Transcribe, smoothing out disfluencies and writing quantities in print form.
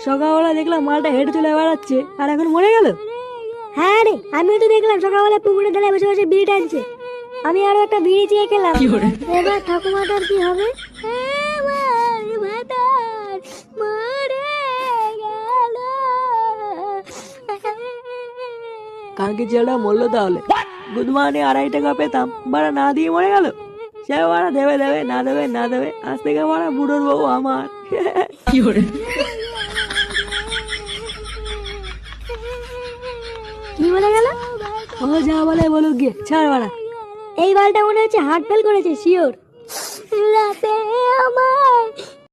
সকালবেলা দেখলাম মালটা হেঁটে চলে বেড়াচ্ছে আর এখন মরে গেল। হ্যাঁ রে, আমিও তো দেখলাম সকালবেলা পুকুরে ধারে বসে বসে বিড়ি টানছে। আমি আরো একটা বিড়ি চেয়ে খেলাম। এবার ঠাকুমাটার কি হবে? আমার ভাতার মরে গেল। কালকে ছেলেটা মরলো তাহলে। গুড মর্নিং 2.5 টাকা পেতাম, বাড়া না দিয়ে মরে গেল। সে বাড়া দেবে দেবে না দেবে না দেবে, আজ থেকে বাড়া বুড়োর বউ আমার। কি বলে গেল? ও যা বলে বলুক গিয়ে, ছাড় বাড়া। এই বালটা মনে হচ্ছে হার্ট ফেল করেছে, শিওর। রাতে